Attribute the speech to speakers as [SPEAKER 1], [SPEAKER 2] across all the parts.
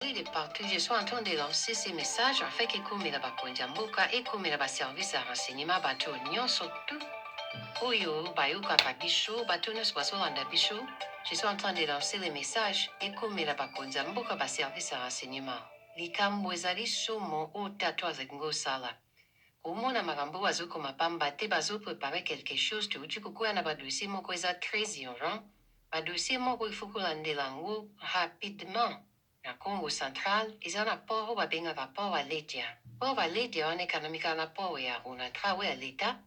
[SPEAKER 1] de partout, je suis en train de lancer ces messages afin que comme la bakonjamboka et comme la service à renseignement bateau surtout oyo bayuka kabisho bateau ne soit landa bicho. Je suis en train de lancer les messages et comme la bakonjamboka ba service à renseignement. Likambo ezali somo o tatwa zengo sala. Omona makambo bazuko mapamba te bazo préparer quelque chose tu kukuya na badossier moko eza très urgent. Badossier moko il faut kolandela yango rapidement. Na Congo Central, eza na port babengaka port ya Ledia. Port ya Ledia wana ekanamika na port ya Onatra ya leta.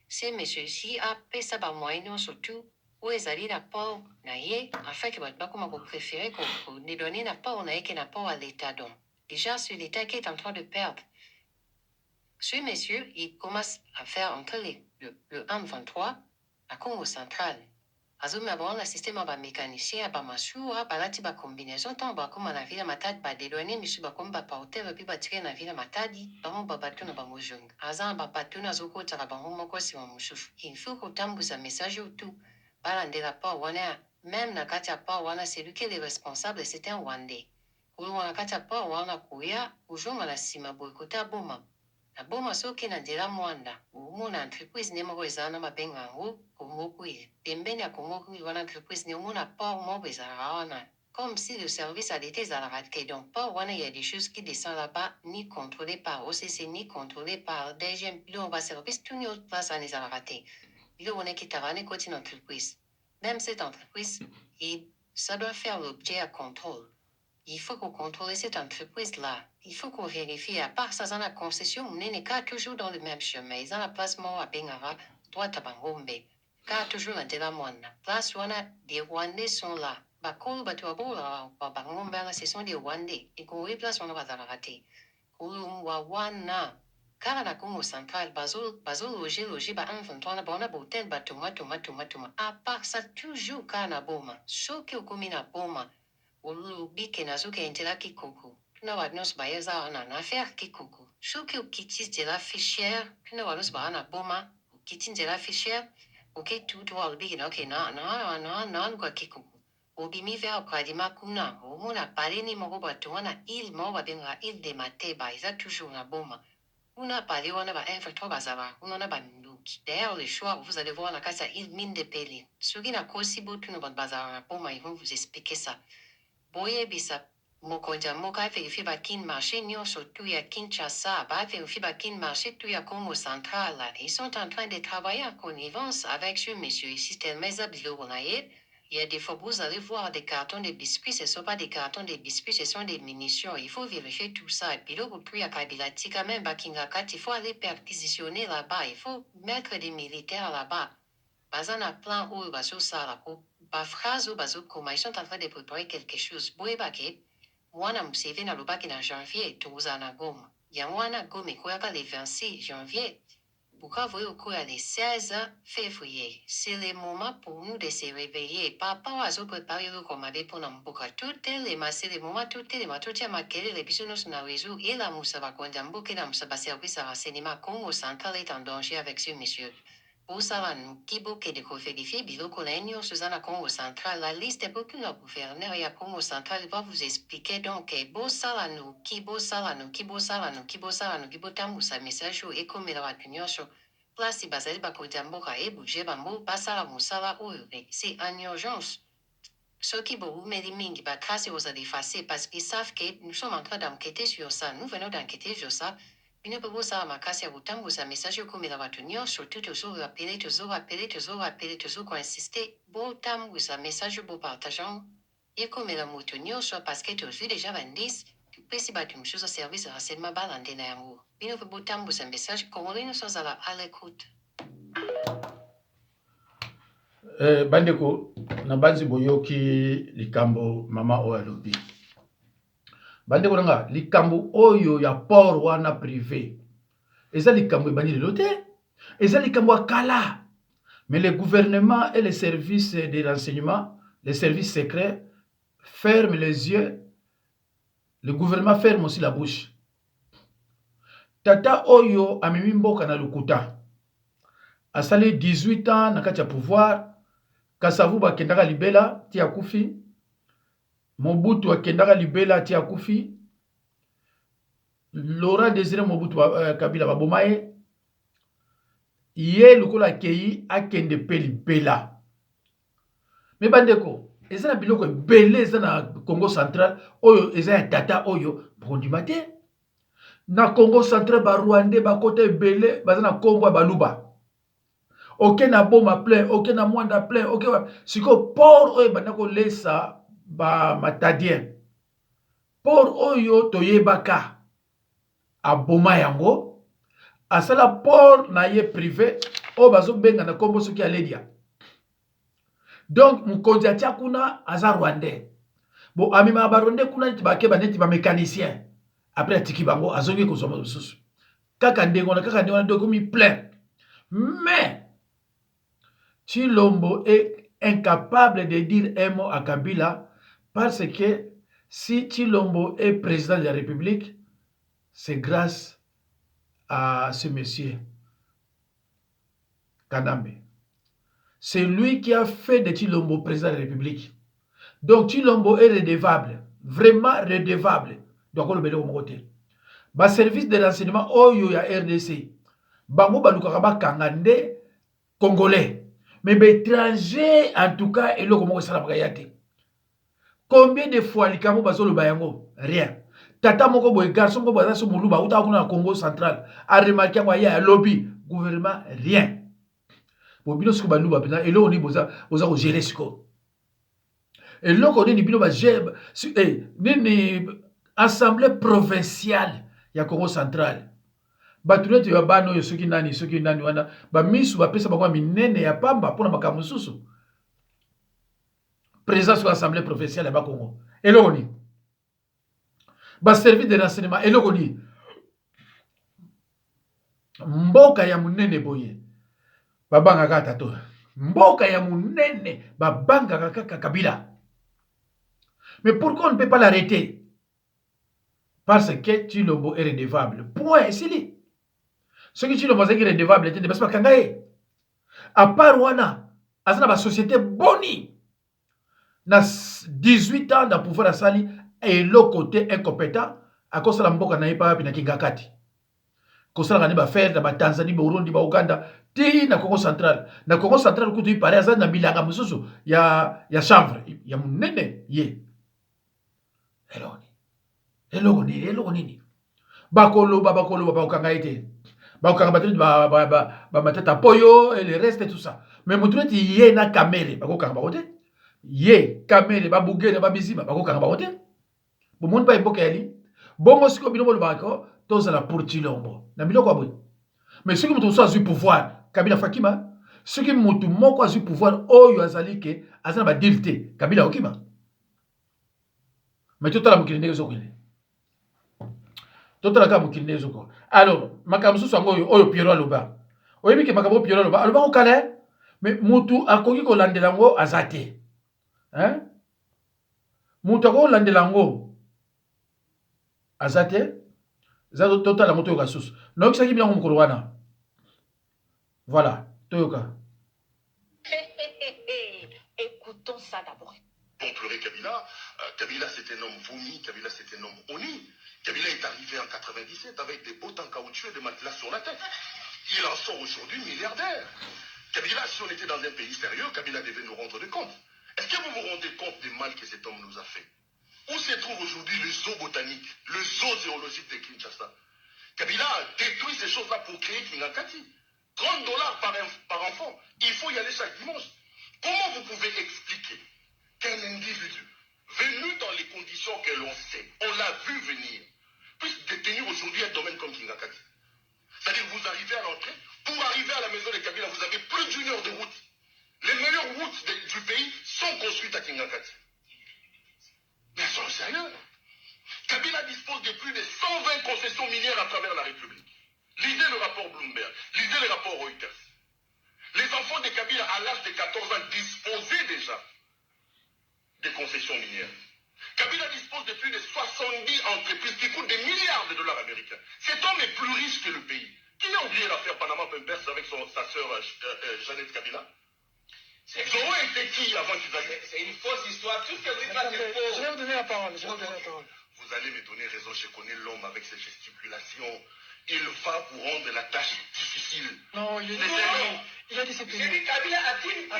[SPEAKER 1] Se monsieur si apesa bamoyen nyonso tu oyo ezali na port na ye afin ke bato bakoma kopréféré kodedone na port na ye ke na port ya leta donc. Déjà, c'est l'État qui est en train de perdre. Ce monsieur, il commence à faire entrer le 1-23 à Congo Central. Azumi abona système ba mécanicien ba masura balati ba combinaison tant ba comme na vila matadi ba dédouaner misu ba comme ba porteur puis ba tirer na vila matadi ba mo ba bato na ba mojung. Azan ba bato na zoko tara ba mo ko si wa musufu. Il faut que tambuza message ou tout. Balande la pa wana même na kati ya pa wana c'est lui qui est le responsable c'était un Rwandais. Kulunga na kati ya pa wana kuya ujunga na sima boycota boma. Na boma soki na nzela mwanda omona entreprise ne moko ezala na mabenga yango Congo-Quil. Pembeni ya Congo-Quil wana entreprise ne omona port moko ezalaka wana. Comme si le service a été ezalaka te. Donc port wana il y a des choses qui descendent là-bas ni contrôlées par OCC ni contrôlées par DGM. Bilo ba service tout autre place wana ezalaka te. Bilo wana ekitaka ne koti na entreprise. Même cette entreprise, ça doit faire l'objet à contrôle. Il faut qu'on contrôle cette entreprise-là. Il faut qu'on vérifie. À part ça, dans la concession, on n'est qu'à toujours dans le même chemin. Ils ont la place à Bengara, droite à Bangombe. Car toujours dans la moine. Place où on a des Rwandais sont là. Bakolo Batuabo, Bangombe, ce sont des Rwandais. Et qu'on place, on va la rater. Kulumwa wana. Car la Congo centrale, bazo loger, ba 1-23, na bona botel, ba toma. À part ça, toujours car na boma. Soki okomina boma. Bike na zuke intela kikuku. Tuna wadnos bayeza ana na affaire kikuku. Soki ukiti de la fichière, tuna wadnos ba ana boma, ukiti de la fichière, uke tutu wa biki na okay na kwa kikuku. Obimi vers kwadima kuna, omuna pale ni moko batu wana il mo babenga il de mateba, isa toujours na boma. Una pale wana ba infiltre bazaba, una ba nduki. D'ailleurs, le soir, vous allez voir la casa il mine de peli. Sugi na kosi botu no bazara na boma, ils vont vous expliquer ça. Boye bisa mokonja moka fe ufi bakin marché nyonso tu ya Kinshasa, ba fe ufi bakin marché tu ya Congo Central. Ils sont en train de travailler en connivence avec ce monsieur ici, Telmeza Bilobonaye. Il y a des fois, vous allez voir des cartons de biscuits, ce ne sont pas des cartons de biscuits, ce sont des munitions. Il faut vérifier tout ça. Et puis là, vous priez à Kabilati, quand même, Bakingakat, il faut aller perquisitionner là-bas. Il faut mettre des militaires là-bas. Bazana plan ou bazo sala ou ba phrase ou bazo koma, ils sont en train de préparer quelque chose. Boebake, wana museve na lubaki na janvier, tuuza na goma. Ya wana gome koyaka le 26 janvier. Bukavu okoya le 16 février. C'est le moment pour nous de se réveiller. Papa wazo préparer le komade pour nambuka. Tout les massé le moment, tout les matotia makele, les bisounos na réseau, et la moussa va kondambuke na moussa ba service à renseignement Congo Central est en danger avec ce monsieur. Busala Kibuke de vérifier Biloko Lenio, Susanna Congo Central. La liste est beaucoup de gouverneurs et à Congo Central va vous expliquer donc Bosalano, Kibotamu, sa message ou Ekomela Tunyosho. Place Basel Bakotamboka et Bougé Bambo, Basala Moussala ou c'est en urgence. Ceux qui beaucoup Méliming, Batrace aux a effacés parce qu'ils savent que nous sommes en train d'enquêter sur ça. Nous venons d'enquêter sur ça. Une proposition à ma casse à autant vous a message comme il a retenu, surtout toujours rappeler, toujours insister. Beau temps vous a message beau partageant. Et comme il a retenu, soit parce que tu as déjà 20, tu peux si battre une chose au service de renseignement bal en dénaïmo. Une beau temps vous a message comme on est sans à l'écoute.
[SPEAKER 2] Bandeko na banzi boyoki likambo mama oyo alobi. Bandeko nanga likambo oyo ya port wana privé. Eza likambo ebani lelo te. Eza likambo akala. Mais le gouvernement et les services de renseignement, les services secrets ferment les yeux. Le gouvernement ferme aussi la bouche. Tata oyo amemi mboka na lokuta. Asali 18 ans na kati ya pouvoir. Kasavu bakendaka libela ti akufi. Mobutu akendaka libela ti akufi. Laurent Désiré Mobutu Kabila babomaye. Ye lukola kei akende pe libela. Mais bandeko, eza na biloko ebele eza na Congo central oyo eza ya tata oyo bondima te. Na Congo central ba Rwandais bakota ebele baza na kombo ya baluba. Oke na boma plein, oke na mwanda plein, oke siko port oyo bandako lesa ba matadien. Port oyo toyebaka aboma yango asala port na ye privé oyo bazo benga na kombo soki aledia. Donc mokonzi atia kuna aza Rwandais. Bon amima ba Rwandais kuna neti bakeba neti ba mécanicien. Après atiki bango azongi kozoma mosusu. Kaka ndengo na dokomi plein. Mais Tshilombo est incapable de dire un mot à Kabila parce que si Tshilombo est président de la République, c'est grâce à ce monsieur Kadambe. C'est lui qui a fait de Tshilombo président de la République. Donc Tshilombo est redevable, vraiment redevable. Donc on le met au côté. Ba service de renseignement oyo ya RDC. Bango balukaka bakangande congolais. Mais étranger en tout cas et loko moko sala bagayate. Combien de fois likamo bazolo bayango? Rien. Tata moko boy garçon moko baza so moluba uta kuna Congo central. A remarqué moi ya lobby gouvernement rien. Bo bino siko baluba pena elo oni boza ko gérer siko. Eloko ni bino ba gérer nini assemblée provinciale ya Congo central. Batunete ya bano yo soki nani wana ba misu ba pesa bango minene ya pamba pona makambo susu. Présence sur l'Assemblée provinciale ya Congo. Eloko ni. Ba service de renseignement eloko ni. Mboka ya munene boye. Babanga kata to. Mboka ya munene babanga kaka Kabila. Mais pourquoi on ne peut pas l'arrêter? Parce que Tshilombo est redevable. Point, c'est lui. Ce qui Tshilombo est redevable, c'est pas kangaye. À part wana, azana ba société boni. Na 18 ans dans pouvoir à sali et l'autre côté incompétent à cause de la mboka na yepa pina kingakati. Kosala ngani ba faire na ba Tanzanie, ba Burundi, ba Uganda, ti na Congo central. Na Congo central kutu ipare azana na bilanga mususu ya chanvre, ya munene ye. Eloko nini bakoloba bakokanga ete bakokanga batuni ba matata poyo et le reste et tout ça mais mutuneti ye na kamere bakokanga bakote ye kamere babugene babizima bakokanga bakote bomoni pa epoka yali bongo siko bino bolobako tozala pour Tshilombo na biloko aboy mais soki mutu so azwi pouvoir Kabila fakima soki mutu moko azwi pouvoir oyo azali ke azana ba dilte Kabila okima mais totala mokili ndenge ezokwele totala kaka mokili ndenge ezoko alors makambo mosusu yango oyo Pierrot aloba oyebi ke makambo oyo Pierrot aloba alobako kala mais mutu akoki kolandela yango aza te mutu akoki kolandela yango aza te eza totala yango toyoka susu nayokisaki bilango mokolo wana voilà toyoka.
[SPEAKER 3] Écoutons ça d'abord.
[SPEAKER 4] Pour pleurer Kabila, Kabila c'est un homme vomi, Kabila c'est un homme honni. Kabila est arrivé en 97 avec des bottes en caoutchouc et des matelas sur la tête. Il en sort aujourd'hui milliardaire. Kabila, si on était dans un pays sérieux, Kabila devait nous rendre des comptes. Est-ce que vous vous rendez compte des mal que cet homme nous a fait? Où se trouve aujourd'hui le zoo botanique, le zoo zoologique de Kinshasa? Kabila a détruit ces choses-là pour créer Kingakati. $30 par enfant. Il faut y aller chaque dimanche. Comment vous pouvez expliquer qu'un individu venu dans les conditions que l'on sait, on l'a vu venir, puisse détenir aujourd'hui un domaine comme Kingakati? C'est-à-dire vous arrivez à l'entrée, pour arriver à la maison de Kabila, vous avez plus d'une heure de route. Les meilleures routes du pays sont construites à Kingakati. Mais soyons sérieux. Kabila dispose de plus de 120 concessions minières à travers la République. Lisez le rapport Bloomberg, lisez le rapport Reuters. Les enfants de Kabila à l'âge de 14 ans disposaient déjà des concessions minières. Kabila dispose de plus de 70 entreprises qui coûtent des milliards de dollars américains. Cet homme est plus riche que le pays. Qui a oublié l'affaire Panama Papers avec sa sœur Jeannette Kabila? Zoé était qui avant qu'ils allaient?
[SPEAKER 5] C'est une fausse histoire. Tout ce que vous dites là, c'est
[SPEAKER 3] Je
[SPEAKER 5] faux.
[SPEAKER 3] vais vous donner la parole. Je vais vous donner la parole.
[SPEAKER 4] Vous allez me donner raison, je connais l'homme avec ses gesticulations. Il va vous rendre la tâche difficile.
[SPEAKER 3] Non, il a dit c'est
[SPEAKER 5] J'ai
[SPEAKER 3] fini.
[SPEAKER 5] dit Kabila a-t-il dit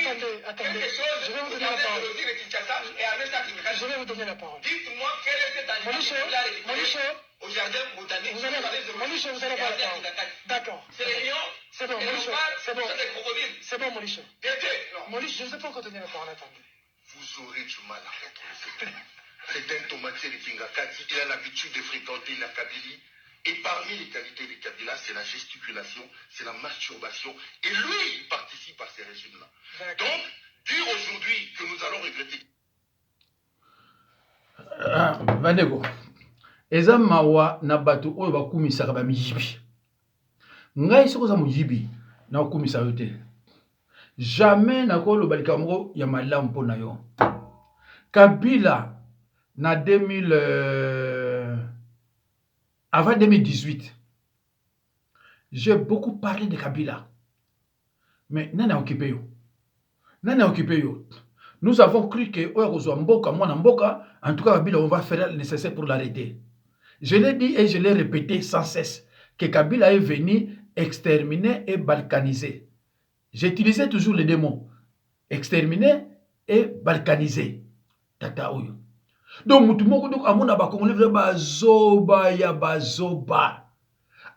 [SPEAKER 3] Attendez.
[SPEAKER 5] quelque chose
[SPEAKER 3] Je vais vous
[SPEAKER 5] au
[SPEAKER 3] donner la
[SPEAKER 5] travers
[SPEAKER 3] parole.
[SPEAKER 5] de l'OSI de Kinshasa et à Mesa Kinshasa?
[SPEAKER 3] Je vais vous donner la parole.
[SPEAKER 5] Dites-moi quel est cet animal
[SPEAKER 3] Moniche,
[SPEAKER 5] que Kabila a récupéré
[SPEAKER 3] Moniche,
[SPEAKER 5] au jardin botanique.
[SPEAKER 3] vous allez voir la parole. D'accord.
[SPEAKER 5] C'est les lions,
[SPEAKER 3] C'est bon,
[SPEAKER 5] les
[SPEAKER 3] Moniche.
[SPEAKER 5] léopards,
[SPEAKER 3] C'est bon.
[SPEAKER 5] c'est des crocodiles.
[SPEAKER 3] C'est bon, Moniche.
[SPEAKER 5] Dédé, non.
[SPEAKER 3] Moniche, je ne sais pas encore donner la parole. Attendez.
[SPEAKER 4] Vous aurez du mal à retrouver cet homme. C'est un tomatier de Kingakati. Il a l'habitude de fréquenter la Kabylie. Et parmi les qualités de Kabila, c'est la gesticulation, c'est la masturbation. Et lui, il participe à ces régimes-là. Donc, dire aujourd'hui que nous allons regretter.
[SPEAKER 2] Vandeko. Eza mawa na bato oyo bakumisaka ba miyibi. Ngai soko za muyibi na kumisa yo te. Jamais na ko lobalika moko ya malamu mpona yo. Kabila na 2000 avant 2018. J'ai beaucoup parlé de Kabila. Mais nana occupé yo. Nana occupé yo. Nous avons cru que Oyakozwa Mboka, moi Mboka, en tout cas Kabila, on va faire le nécessaire pour l'arrêter. Je l'ai dit et je l'ai répété sans cesse que Kabila est venu exterminer et balkaniser. J'utilisais toujours les deux mots. Exterminer et balkaniser. Tata Oyo. Donc, mutumoko donc amona ba Congolais vraiment bazoba ya bazoba.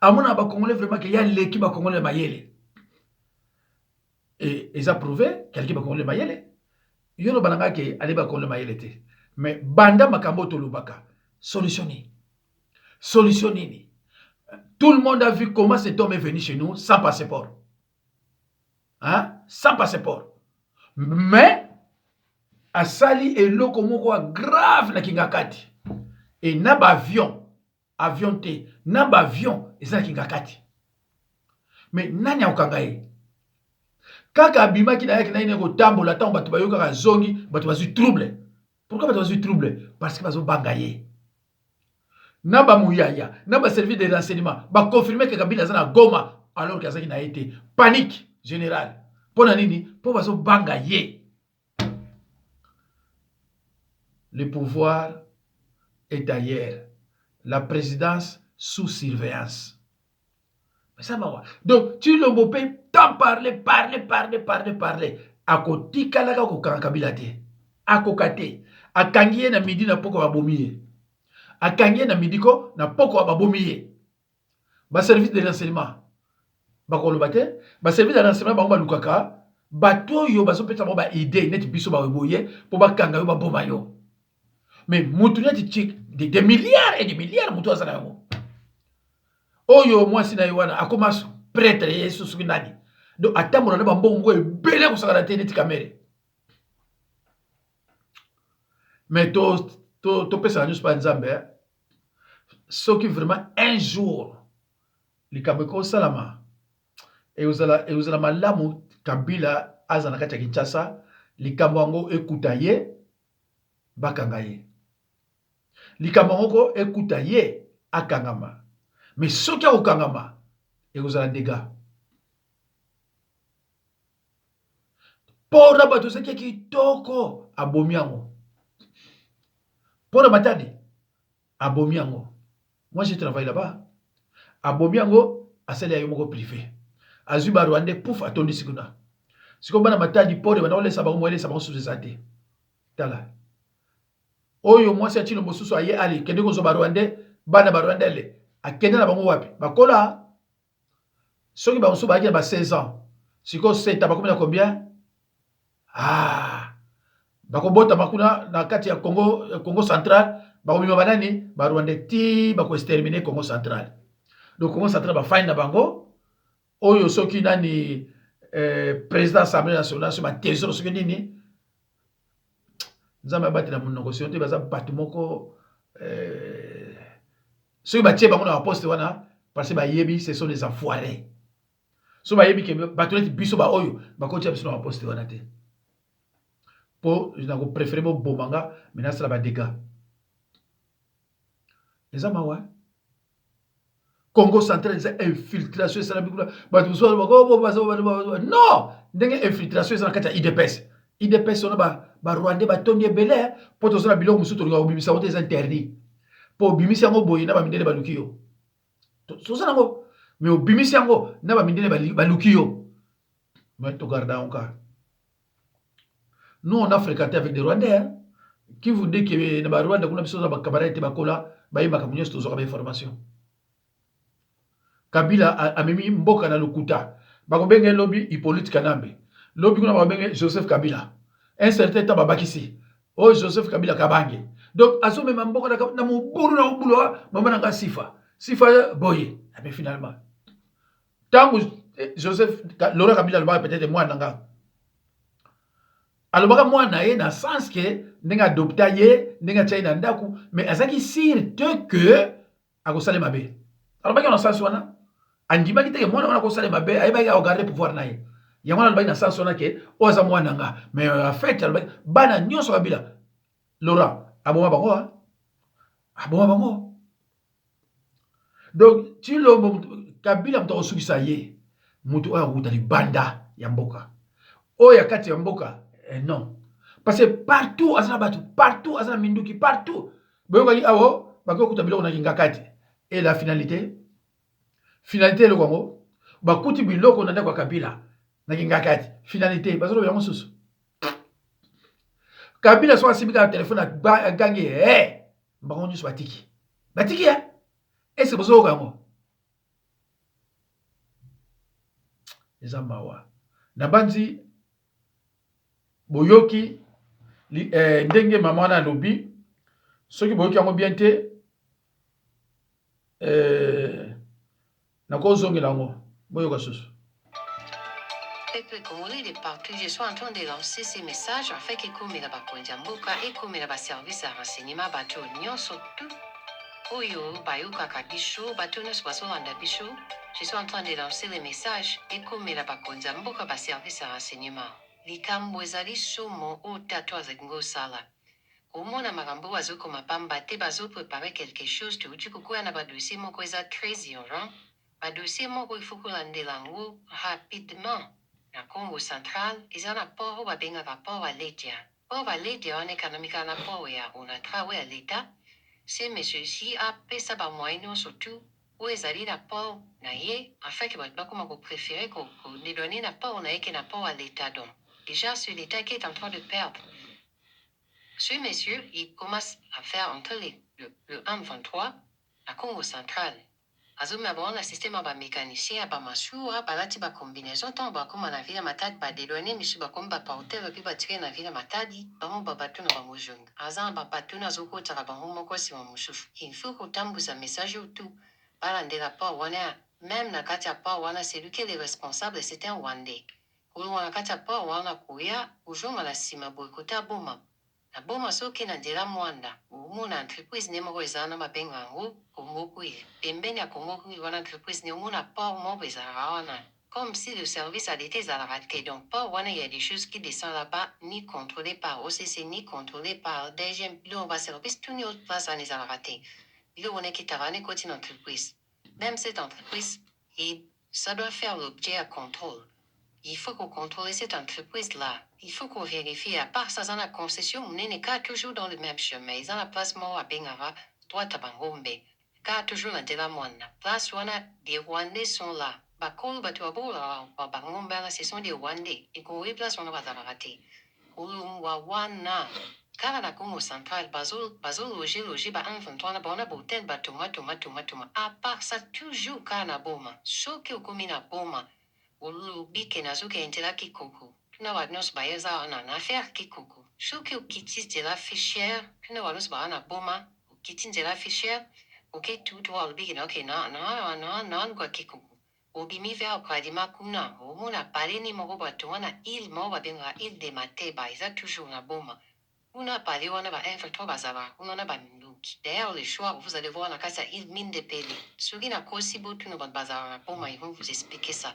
[SPEAKER 2] Amona ba Congolais vraiment que y a l'équipe ba Congolais mayele. Et ils ont prouvé quelqu'un ba Congolais mayele. Yono bananga ke ale ba Congolais mayele te. Mais banda makambo to lubaka. Solutionner. Solutionner. Tout le monde a vu comment cet homme est venu chez nous sans passeport. Hein? Sans passeport. Mais asali eloko moko grave na Kingakati. Et naba avion te, naba avion eza na Kingakati. Mais nani akokangaye? Kaka abima ki na yaki na ine ko tambola tango bato bayoka ka zongi, bato bazui trouble. Pourquoi bato bazui trouble? Parce que bazo bangaye. Naba mouyaya, naba service de renseignement, ba confirmer que Kabila zana Goma alors que azaki na été panique générale. Pona nini? Po bazo bangaye. Le pouvoir est ailleurs. La présidence sous surveillance. Mais ça va. Donc, tu le peux tant parler. A koti kalaka ko Kabila te. A kokate. A kangiye na midi na poko babomiye. A kangiye na midi ko na poko babomiye. Ba service de renseignement. Ba kolobate. Ba service de renseignement ba lukaka. Bato yo baso peta ba idée net biso ba boye po ba kanga yo ba boma yo. Mais mutunya ti des milliards et des milliards mutu azana yo. Oyo mwasi na yowana akomasu prêtre yesu suki nani. Donc atamona na bambongo moko ebele ko sakana te neti kamere. Mais to pesa news pa nzambe. Ce qui vraiment un jour likameko salama et uzala malamu Kabila azana kati ya Kinshasa likambo yango ekutaye bakangaye. Likambo yango ekutaye akangama. Mais ce qui a okangama ekozala dégâts. Pour la bato ce qui kitoko abomi yango. Pour la matadi abomi yango. Moi j'ai travaillé là-bas. Abomi yango asali ya yomoko privé. Azuba Rwandais pouf atondi sikuna. Siko bana matadi pore bana ole sabango moele sabango sous zate. Tala. Oyo moi c'est chilo mosusu aye ali kende ko zo Rwandais bana Rwandais le. Akende na bango wapi? Bakola. Soki ba musu ba 16 ans. Siko 7 abakomi na combien? Ah. Bakobota makuna na kati ya Congo central, bakomima banani ba Rwandais ti bako exterminer Congo central. Donc Congo central ba find na bango. Oyo soki nani président assemblée nationale sur ma trésor soki nini nzamba bati na monoko te baza batu moko soki batie bango na poste wana parce que bayebi ce sont des enfoirés. So bayebi ke batu neti biso ba oyo bakotia biso na poste wana te. Po je n'ai préféré bo bomanga mais ça ba dégâts. Les amawa Congo central, c'est infiltration. Non! ndenge infiltration eza na kati ya idps wana barwandais batondi ebele mpo tozala biloko mosusu tolinga kobimisa yango te eza interdit mpo obimisi yango boye na bamindele baluki yo toza nango mais obimisi yango na bamindele baluki yo mais togarda yango. Nous on a fréquenté avec des Rwandais hein? Qui vous dit que na Rwanda kuna biso na bakamarade bakola bayimaka munyeso tozoka ba information. Kabila amemi mboka na lokuta bakobenge lobby Hippolyte Kanambe lobby kuna bakobenge Joseph Kabila un certain temps babakisi oh Joseph Kabila kabange donc azomema mboka na mobulu mama nanga sifa boye mais finalement tango Joseph Laurent Kabila alobaka peut-être moi nanga alobaka mwana ye na sens que ndenge adopta ye ndenge atia ye na ndako mais azalaki sire te que akosala mabe alobaki na sens wana andimaki teke mwana wana akosala mabe ayebaki akogarde pouvoir na ye yango wana alobaki na sens wana ke oyo aza mwana nga mais en fait alobaki bana nyonso Kabila Laurent aboma bango donc tilo Kabila moto akosukisa ye moto oyo akuta libanda ya mboka oyo ya kati ya mboka non. Parce que partout, azana batu, partout, azana minduki, partout. Boyokaki awo, bako kuta biloko na kingakati. Et la finalité le Congo, bakuti biloko na ndako Kabila na kingakati. Finalité, bazolo yango susu. Kabila so asibika na telefone na gangi bango nyu batiki. Batiki hein? Et c'est bazolo yango. Ezambawa. Na banzi boyoki ndenge mama wana alobi soki boyoki yango bien te nakozongela yango boyoka susu.
[SPEAKER 1] Peuple congolais de partout, je suis en train de lancer ces messages afin que Kumila Bakonjambuka et Kumila ba service à renseignement bato nyonso tout oyo bayuka kabisho bato nyonso bazolanda bisho. Je suis en train de lancer les messages et Kumila Bakonjambuka ba service à renseignement. Likambo ezali somo o tato azakingo sala. Omona makambo azokoma pamba te bazoprepare quelque chose touti kokoya na badossier moko eza très urgent. Badossier moko il faut kolandela yango rapidement. Na Congo Central, eza na port oyo babengaka port Valedia. Port Valedia wana ekanamika na port ya Onatra oyo ya leta. Se monsieur si apesa bamoyen nyonso tu oyo ezali na port na ye afin ke bato bakoma kopréféré kodédouane na port na ye ke na port ya leta donc. Déjà, c'est l'État qui est en train de perdre. Ce monsieur, il commence à faire entre le 1-23 à Congo Central. Azumi abona système ba mécanicien ba masura balati ba combinaison tant ba comme na vila matadi ba dédouaner monsieur ba comme ba porteur puis ba tirer na vila matadi ba ba batu na ba mojunga. Azan ba batu na zoko tsaka ba moko si wa mushufu. Il faut kotambuza message tout. Balandela pa wana même na kati ya pa wana c'est lui qui est le responsable, c'était un Rwandais. Kulunga kati ya port wana kuya ujunga na sima boyikota boma na boma soki na nzela mwanda omona entreprise ne moko ezala na babenga yango Congo Kuili pembeni ya Congo Kuili wana entreprise ne omona port moko ezalaka wana comme si le service a été ezalaka te donc port wana il y a des choses qui descendent là-bas ni contrôlées par OCC ni contrôlées par DGM biloko ba service tout ni autre place wana ezalaka te biloko wana ekitaka wana ekoti na entreprise même cette entreprise et ça doit faire l'objet à contrôle. Il faut qu'on contrôle cette entreprise-là. Il faut qu'on vérifie. À part ça, dans la concession, on n'est pas toujours dans le même chemin. Dans la place moi à Bengara, droite à Bangombe. Car toujours dans la Moana. Place où des Rwandais sont là. Bakol Batuabo, Bangombe, là, ce sont des Rwandais. Et qu'on place, on va rater. Wana. Car à la Congo centrale, Bazol, loger, ba un 23, na bona botel, ba toma. À part ça, toujours car na boma. Sauf que au commun boma. Bike nazuke intela kikuku. Tuna wadnos bayeza na affaire kikuku. Shuki ukitis de la fichière. Tuna wadnos ba na boma. Ukitin de la fichière. Ok tout wal big na ok na kwa kikuku. Obimi ver kwa di makuna. Omuna pale ni moko batuana il mo babenga il de mateba. Isa toujours na boma. Una pale wana ba infiltre bazava. Una na ba minuki. D'ailleurs le choix vous allez voir na kasa il mine de pele. Sugi na kosi botu no bazava na boma. Ils vont vous expliquer ça.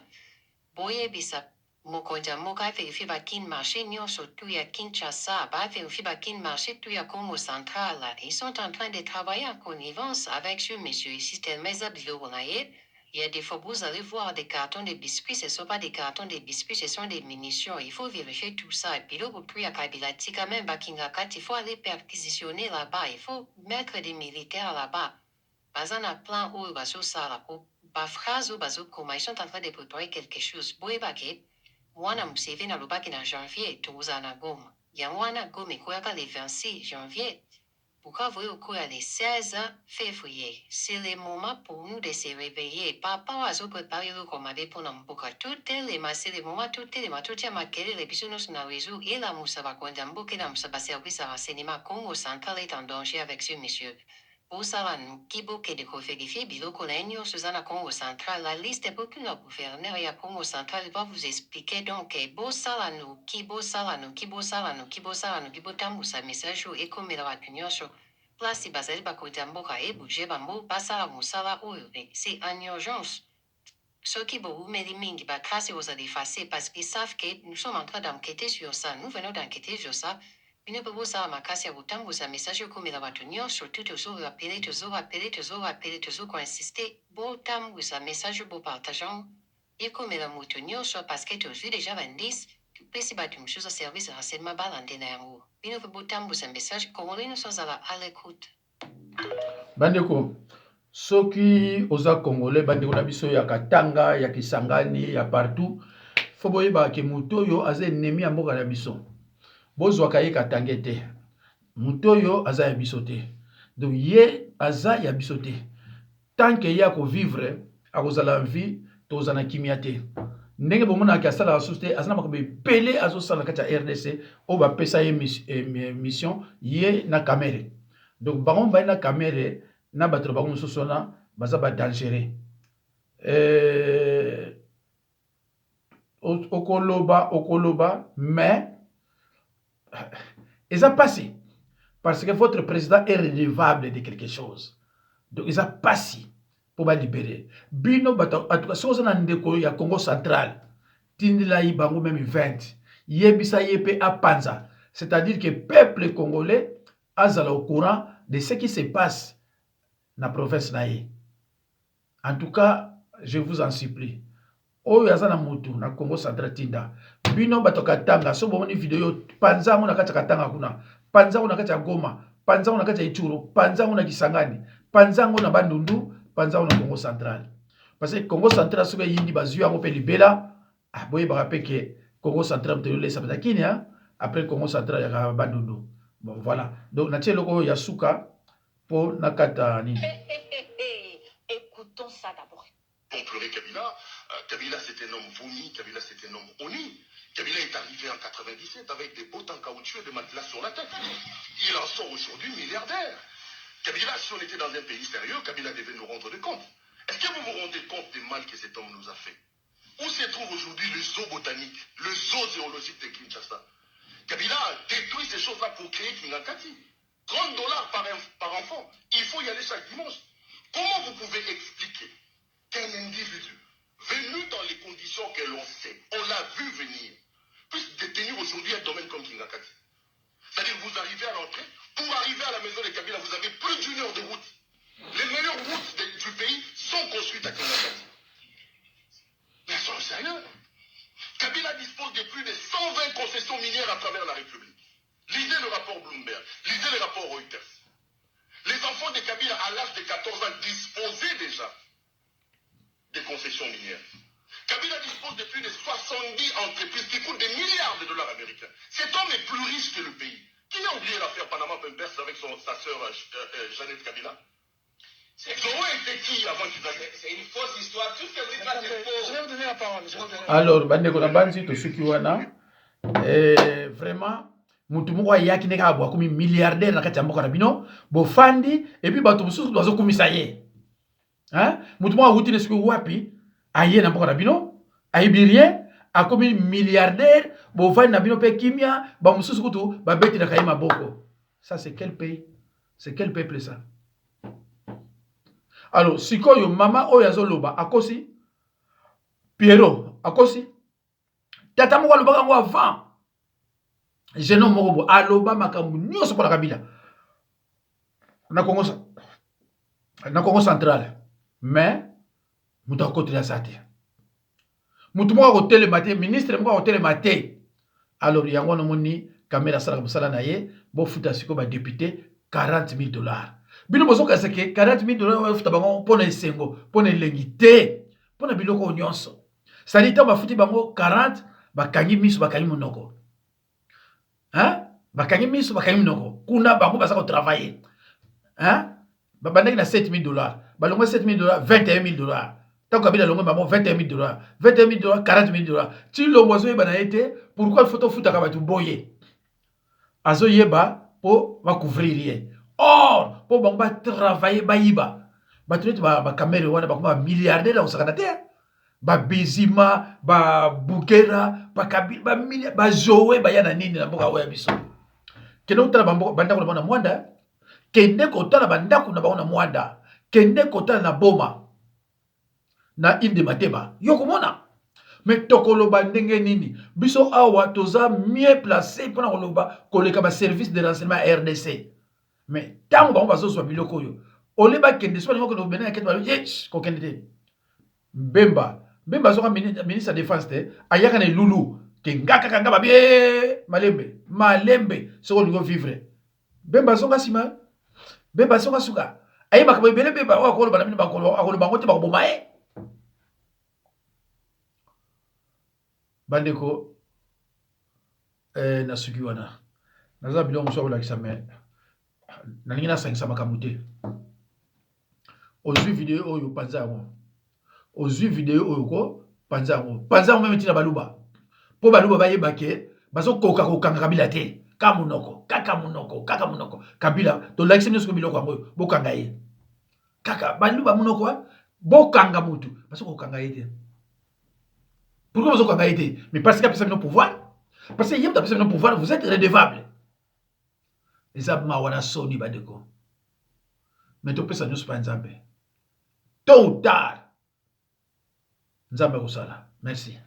[SPEAKER 1] Boye bisa mokonja moka vérifier ba kin marché nyonso tout ya Kinshasa ba vérifier ba kin marché tout ya Congo Central. Ils sont en train de travailler en connivence avec ce monsieur ici tel meza bilo naye Il y a des fois, vous allez voir des cartons de biscuits, ce ne sont pas des cartons de biscuits, ce sont des munitions. Il faut vérifier tout ça. Et puis là, vous priez à Kabila, quand même, Bakingakat, il faut aller perquisitionner là-bas. Il faut mettre des militaires là-bas. Pas un plan où bazo ça là, pas phrase ou bazo comment ils sont en train de préparer quelque chose. Boébake, wana mseve na lobaki na janvier, tuuza na goma. Ya wana goma ikoyaka le 26 janvier. Pourquoi vous au les 16 février? C'est le moment pour nous de se réveiller. Papa a préparé le commandé pour nous. Pourquoi tout est les masses, les moments, tout est les matins, tout est maquillé, les bisous na réseau et la moussa va condamner que la moussa va servir à renseignement Congo central est en danger avec ce monsieur. Pour ça, nous, Kibo, qui de vérifier, Biloko, Nainio, Susanna Congo central, la liste est pour que le gouverneur et à Congo central va vous expliquer donc, Bo Salano, Kibo Salano, Kibo Salano, Kibo Salano, Kibo Tamusa, message et comme il a tenu sur place, si Basel Bakotamboka et bouger Bambo, Basala Moussala ou c'est en urgence. Ceux qui vous mettent mingi va classer aux effacer parce qu'ils savent que nous sommes en train d'enquêter sur ça. Nous venons d'enquêter sur ça. Une peu ça ma casse à vous un message comme il a retenu, surtout toujours rappeler, toujours rappeler, toujours rappeler, toujours insister. Beau tam vous un message beau partageant. Et comme il a retenu, soit parce que tu as déjà 20, tu peux si battre une chose au service de renseignement balandé d'amour. Une peu beau tam vous un message, comme on est à l'écoute.
[SPEAKER 2] Bandeko, soki oza congolais bandeko na biso ya Katanga, ya Kisangani, ya partout, faut boyeba ke muto yo aza ennemi ya mboka na biso. Bozwaka ye Katanga te. Muto yo aza ya biso te. Donc ye aza ya biso te. Tant que ye ako vivre, akozala vie, tozana kimia te. Ndenge bomona ka sala sosté azana makobe pelé azo sala kati ya RDC o ba pesa ye mission ye na kamere. Donc bango ba na kamere na batro bango sosona baza ba dangereux. Okoloba mais ils ont passé parce que votre président est redevable de quelque chose. Donc ils ont passé pour ba libérer. Bino bato en tout cas soza na ndeko ya Congo central. Tindila ibango même 20. Yebisa yepe a panza. C'est-à-dire que peuple congolais azala au courant de ce qui se passe dans la province naïe. En tout cas, je vous en supplie. Oyo yazana mutu na Congo central tinda. Bino bato katanga so bomoni video panza mo na kati katanga kuna. Panza mo na kati Goma, panza mo na kati Ituro, panza mo na Kisangani, panza mo na Bandundu, panza mo na Congo central. Parce que Congo central sobe yindi bazu yango pe libela. Ah boye ba rappelle que Congo central te laisse ça kini hein. Après Congo central ya Bandundu. Bon voilà. Donc na tieloko ya suka pour nakata ni.
[SPEAKER 6] Écoutons ça d'abord.
[SPEAKER 4] Pour pleurer Kabila, Kabila c'est un homme vomi, Kabila c'est un homme honni. Kabila est arrivé en 97 avec des bottes en caoutchouc et des matelas sur la tête. Il en sort aujourd'hui milliardaire. Kabila, si on était dans un pays sérieux, Kabila devait nous rendre des comptes. Est-ce que vous vous rendez compte des mal que cet homme nous a fait? Où se trouve aujourd'hui le zoo botanique, le zoo zoologique de Kinshasa? Kabila détruit ces choses-là pour créer Kingakati. 30 dollars par enfant. Il faut y aller chaque dimanche. Comment vous pouvez expliquer qu'un individu venu dans les conditions que l'on sait, on l'a vu venir, puisse détenir aujourd'hui un domaine comme Kingakati? C'est-à-dire que vous arrivez à l'entrée, pour arriver à la maison de Kabila, vous avez plus d'une heure de route. Les meilleures routes du pays sont construites à Kingakati. Mais soyons sérieux. Kabila dispose de plus de 120 concessions minières à travers la République. Lisez le rapport Bloomberg, lisez le rapport Reuters. Les enfants de Kabila à l'âge de 14 ans disposaient déjà des concessions minières. Kabila dispose de plus de 70 entreprises qui coûtent des milliards de dollars américains. Cet homme est plus riche que le pays. Qui a oublié l'affaire Panama Papers avec sa sœur Jeannette Kabila? Zoro était qui avant qu'il arrive?
[SPEAKER 5] C'est une fausse histoire. Tout ce que vous dites là, c'est faux.
[SPEAKER 3] Je vais vous donner la parole.
[SPEAKER 2] Alors, bandeko na banzi to suki wana vraiment mutu moko yaki neka abwa komi milliardaire na kati ya mboka na bino bofandi et puis bato mosusu bazo komisa ye. Hein? Mutu moko akuti ne suki wapi aye na mboka na bino ayibi rien akomi milliardaire bofandi na bino pe kimia ba mosusu kutu babeti na kayima boko. Ça c'est quel pays? C'est quel peuple ça? Alors, sikoyo mama oyo azoloba akosi Pierrot akosi tata moko alobaka ngo avant jeune homme moko bo aloba makambo nyonso mpona Kabila na Congo central mais mutu akotela sa te mutu moko akotelema te ministre moko akotelema te alors yango nomoni kamera asalaka mosala na ye bofuta sikoyo badepute 40 000 dollars bino bozokasa ke 40 000 dollars bafuta bango mpo na esengo mpo na elengi te mpo na biloko oyo nyonso sadi ntango bafuti bango 40 bakangi miso bakangi monoko bakangi miso bakangi monoko kuna bango baza kotravaille babandaki na 7 000 dollars balongwe 7 000 dollars 21 000 dollars ntango kabila alongwe bango 21 000 dollars 21 000 dollars 40 000 dollars ti longo azoyeba na ye te pourquoi ifo tofutaka bato boye azoyeba mpo bacouvrir ye or mpo bango batravaille bayiba bato neti bakamere wana bakoma bamilliardaire akosakana te babezima babukera bazowe baya na nini na mboka oyo ya biso kende kotala bandako na bango na mwanda kende kotala bandako na bango na mwanda kende kotala na boma na inde mateba yo komona me tokoloba ndenge nini biso awa toza mieux placé mpona koloba koleka baservice de renseignement ya RDC me ntango bango bazozwa biloko oyo ole bakende so balingo kende kobene ya kete balobi kokende te mbemba azoka ministre ya défense te ayaka na elulu ke nga kaka nga babi malembe soko olingo vivre mbemba azonga nsima mbemba azonga suka ayebaka ebele mbemba oyo akoloba na bino akoloba yango te bakoboma ye bandeko na suki wana naza biloko mosu akolakisa me nalingi nasangisa makambo te ozwi video oyo panza yango ozwi video oyo ko panza yango meme ntina baluba mpo baluba bayeba ke bazokoka kokanga kabila te kaka monoko kabila tolakisi nyonso biloko yango oyo bokanga ye kaka baluba monoko bokanga mutu bazokokanga ye te pourquoi bazokanga ye te mais parce que apesa bino pouvoir parce que ye mutu apesa bino pouvoir vous êtes redevable eza mawa na soni bandeko mais topesa nyonso pa nzambe tôt ou tard nzambe akosala merci